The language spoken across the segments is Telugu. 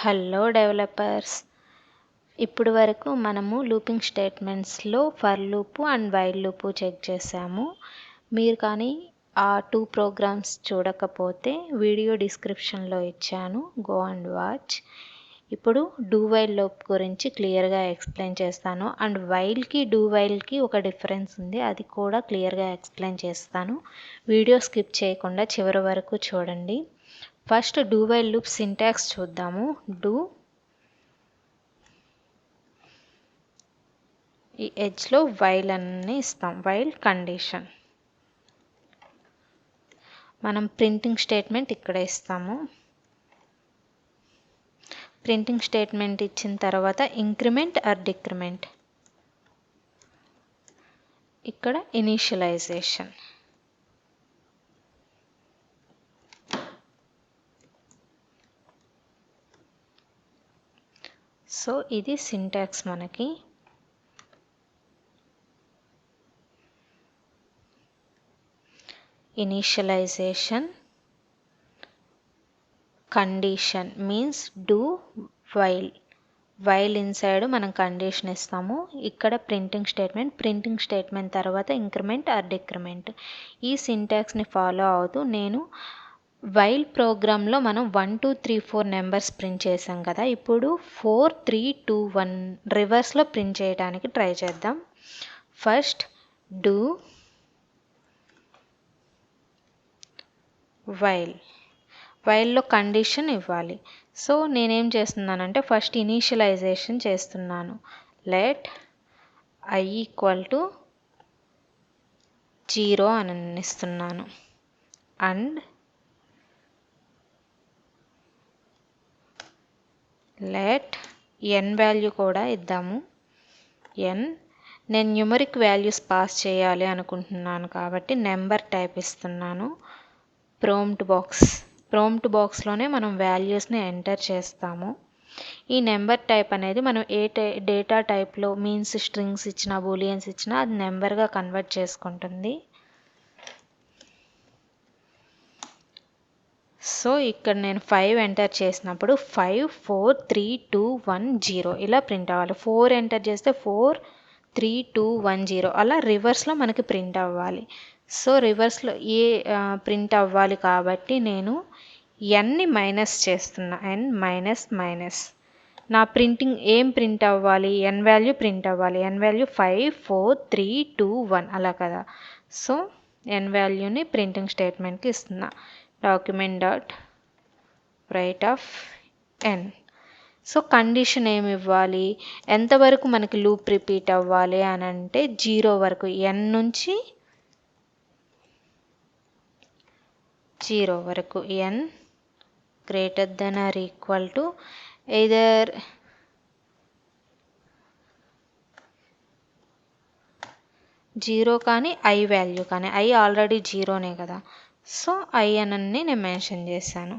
హలో డెవలపర్స్, ఇప్పుడు వరకు మనము లూపింగ్ స్టేట్మెంట్స్లో for loop and while loop check చేసాము. మీరు కానీ ఆ 2 ప్రోగ్రామ్స్ చూడకపోతే వీడియో డిస్క్రిప్షన్లో ఇచ్చాను, గో అండ్ వాచ్. ఇప్పుడు డూ వైల్ లూప్ గురించి క్లియర్గా ఎక్స్ప్లెయిన్ చేస్తాను అండ్ వైల్కి డూ వైల్కి ఒక డిఫరెన్స్ ఉంది, అది కూడా క్లియర్గా ఎక్స్ప్లెయిన్ చేస్తాను. వీడియో స్కిప్ చేయకుండా చివరి వరకు చూడండి. First do while loop syntax చూద్దాము. డూ ఈ ఎడ్జ్లో వైల్ అని ఇస్తాం, వైల్ కండిషన్. మనం ప్రింటింగ్ స్టేట్మెంట్ ఇక్కడ ఇస్తాము. ప్రింటింగ్ స్టేట్మెంట్ ఇచ్చిన తర్వాత ఇంక్రిమెంట్ ఆర్ డిక్రిమెంట్, ఇక్కడ ఇనీషియలైజేషన్. సో ఇది సింటాక్స్ మనకి. Initialisation, condition means do while, while inside మనం కండిషన్ ఇస్తాము. ఇక్కడ ప్రింటింగ్ స్టేట్మెంట్ తర్వాత ఇంక్రిమెంట్ ఆర్ డిక్రిమెంట్. ఈ సింటాక్స్ని ఫాలో అవుతూ నేను వైల్ ప్రోగ్రాంలో మనం 1 2 3 4 నెంబర్స్ ప్రింట్ చేసాం కదా, ఇప్పుడు 4 3 2 1 రివర్స్లో ప్రింట్ చేయడానికి ట్రై చేద్దాం. ఫస్ట్ డూ వైల్, వైల్లో కండిషన్ ఇవ్వాలి. సో నేనేం చేస్తున్నానంటే ఫస్ట్ ఇనీషియలైజేషన్ చేస్తున్నాను. లెట్ I = 0 అని ఇస్తున్నాను అండ్ లెట్ n వాల్యూ కూడా ఇద్దాము. నేను న్యూమరిక్ వాల్యూస్ పాస్ చేయాలి అనుకుంటున్నాను కాబట్టి నెంబర్ టైప్ ఇస్తున్నాను. ప్రాంప్ట్ బాక్స్లోనే మనం వాల్యూస్ని ఎంటర్ చేస్తాము. ఈ నెంబర్ టైప్ అనేది మనం ఏ డేటా టైప్లో మీన్స్ స్ట్రింగ్స్ ఇచ్చినా బూలియన్స్ ఇచ్చినా అది నెంబర్గా కన్వర్ట్ చేసుకుంటుంది. సో ఇక్కడ నేను 5 ఎంటర్ చేసినప్పుడు 5 4 3 2 1 0 ఇలా ప్రింట్ అవ్వాలి. 4 ఎంటర్ చేస్తే 4 3 2 1 0 అలా రివర్స్లో మనకి ప్రింట్ అవ్వాలి. సో రివర్స్లో ప్రింట్ అవ్వాలి కాబట్టి నేను nని మైనస్ చేస్తున్నా, n మైనస్. నా ప్రింటింగ్ ఏం ప్రింట్ అవ్వాలి, n వాల్యూ ప్రింట్ అవ్వాలి. n వాల్యూ 5 4 3 2 1 అలా కదా. సో n వాల్యూని ప్రింటింగ్ స్టేట్మెంట్కి ఇస్తున్నా. document.writeOf n. సో కండిషన్ ఏమి ఇవ్వాలి, ఎంతవరకు మనకి లూప్ రిపీట్ అవ్వాలి అని అంటే 0 వరకు, n నుంచి 0 వరకు. n > either 0 కానీ i వాల్యూ కానీ, i ఆల్రెడీ 0నే కదా, సో i అని నేను మెన్షన్ చేశాను.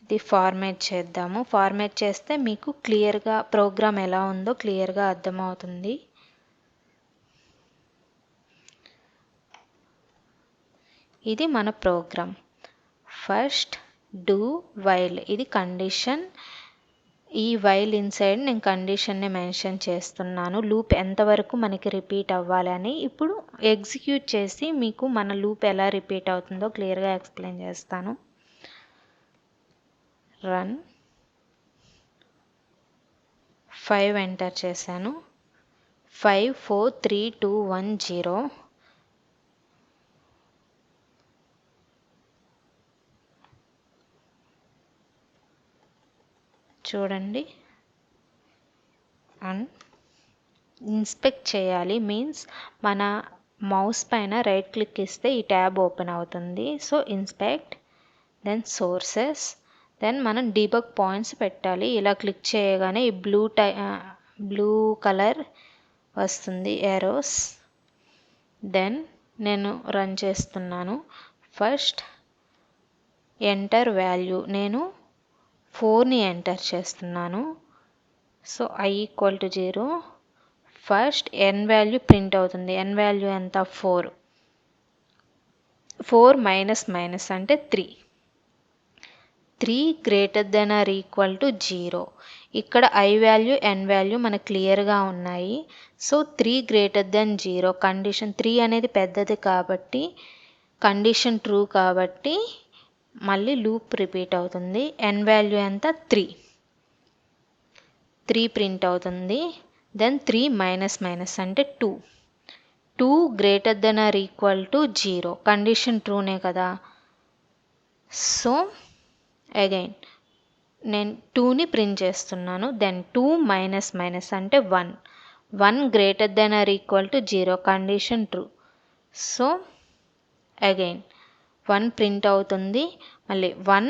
ఇది ఫార్మాట్ చేద్దాము. ఫార్మాట్ చేస్తే మీకు క్లియర్గా ప్రోగ్రామ్ ఎలా ఉందో క్లియర్గా అర్థమవుతుంది. ఇది మన ప్రోగ్రామ్. ఫస్ట్ డూ వైల్, ఇది కండిషన్. ఈ వైల్ ఇన్సైడ్ నేను కండిషన్ని మెన్షన్ చేస్తున్నాను, లూప్ ఎంతవరకు మనకి రిపీట్ అవ్వాలని. ఇప్పుడు ఎగ్జిక్యూట్ చేసి మీకు మన లూప్ ఎలా రిపీట్ అవుతుందో క్లియర్గా ఎక్స్ప్లెయిన్ చేస్తాను. రన్ 5 ఎంటర్ చేశాను. 5 4 3 2 1 0. చూడండి, అండ్ ఇన్స్పెక్ట్ చేయాలి మీన్స్ మన మౌస్ పైన రైట్ క్లిక్ ఇస్తే ఈ ట్యాబ్ ఓపెన్ అవుతుంది. So inspect, then sources, then మనం డీబగ్ పాయింట్స్ పెట్టాలి. ఇలా క్లిక్ చేయగానే ఈ బ్లూ కలర్ వస్తుంది, ఏరోస్. దెన్ నేను రన్ చేస్తున్నాను. ఫస్ట్ ఎంటర్ వాల్యూ, నేను 4ని ఎంటర్ చేస్తున్నాను. So I = 0. First n value print అవుతుంది. n వాల్యూ ఎంత, 4. 4 మైనస్ అంటే 3. 3 greater than or equal to 0. ఇక్కడ I వాల్యూ n వాల్యూ మనకు క్లియర్గా ఉన్నాయి. సో 3 గ్రేటర్ దెన్ 0 కండిషన్ 3 అనేది పెద్దది కాబట్టి కండిషన్ ట్రూ కాబట్టి మళ్ళీ లూప్ రిపీట్ అవుతుంది. n వాల్యూ ఎంత 3 ప్రింట్ అవుతుంది. దెన్ 3 మైనస్ మైనస్ అంటే 2 greater than or equal to 0 condition ట్రూనే కదా. సో అగైన్ నేను 2ని ప్రింట్ చేస్తున్నాను. దెన్ 2 మైనస్ మైనస్ అంటే 1 greater than or equal to 0 condition true. So again 1 print అవుతుంది. మళ్ళీ 1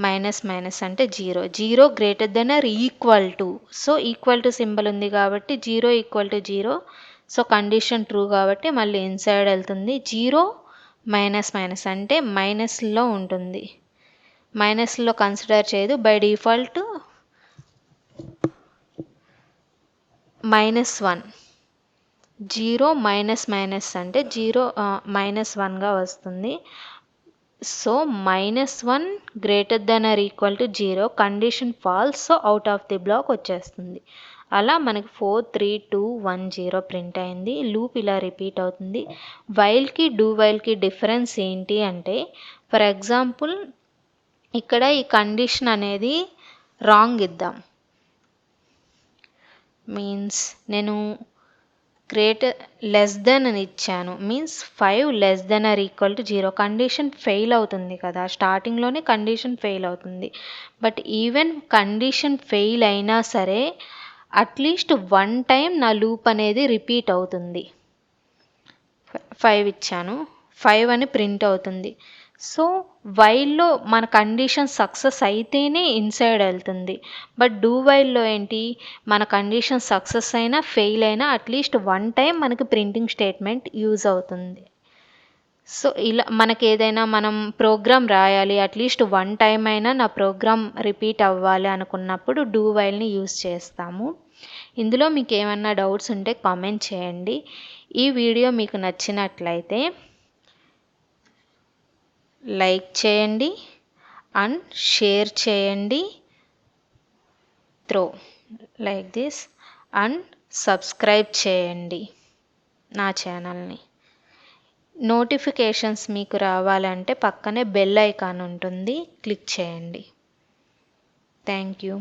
మైనస్ మైనస్ అంటే 0 greater than or equal to. So equal to symbol ఉంది కాబట్టి 0 equal to 0. So condition true కాబట్టి మళ్ళీ ఇన్సైడ్ వెళ్తుంది. 0 మైనస్ మైనస్ అంటే మైనస్లో ఉంటుంది. మైనస్లో కన్సిడర్ చేయదు. By default -1. 0 మైనస్ మైనస్ అంటే 0 -1గా వస్తుంది. So -1 greater than or equal to 0 condition false. So out of the block వచ్చేస్తుంది. అలా మనకి 4 3 2 1 0 ప్రింట్ అయింది. లూప్ ఇలా రిపీట్ అవుతుంది. వైల్కి డూ వైల్కి డిఫరెన్స్ ఏంటి అంటే, ఫర్ ఎగ్జాంపుల్ ఇక్కడ ఈ కండిషన్ అనేది రాంగ్ ఇద్దాం. మీన్స్ నేను లెస్ దెన్ అని ఇచ్చాను. Means 5 less than or equal to 0 condition fail అవుతుంది కదా. స్టార్టింగ్లోనే కండిషన్ ఫెయిల్ అవుతుంది. బట్ ఈవెన్ కండిషన్ ఫెయిల్ అయినా సరే అట్లీస్ట్ 1 టైం నా లూప్ అనేది రిపీట్ అవుతుంది. 5 ఇచ్చాను, 5 అని ప్రింట్ అవుతుంది. సో వైల్లో మన కండిషన్ సక్సెస్ అయితేనే ఇన్సైడ్ వెళ్తుంది. బట్ డూ వైల్లో ఏంటి, మన కండిషన్ సక్సెస్ అయినా ఫెయిల్ అయినా అట్లీస్ట్ 1 టైం మనకి ప్రింటింగ్ స్టేట్మెంట్ యూజ్ అవుతుంది. సో ఇలా మనకి ఏదైనా మనం ప్రోగ్రామ్ రాయాలి, అట్లీస్ట్ 1 టైం అయినా నా ప్రోగ్రామ్ రిపీట్ అవ్వాలి అనుకున్నప్పుడు డూ వైల్ని యూజ్ చేస్తాము. ఇందులో మీకు ఏమన్నా డౌట్స్ ఉంటే కామెంట్ చేయండి. ఈ వీడియో మీకు నచ్చినట్లయితే లైక్ చేయండి అండ్ షేర్ చేయండి లైక్ దిస్ అండ్ సబ్స్క్రైబ్ చేయండి నా ఛానల్ని. నోటిఫికేషన్స్ మీకు రావాలంటే పక్కనే బెల్ ఐకాన్ ఉంటుంది, క్లిక్ చేయండి. Thank you.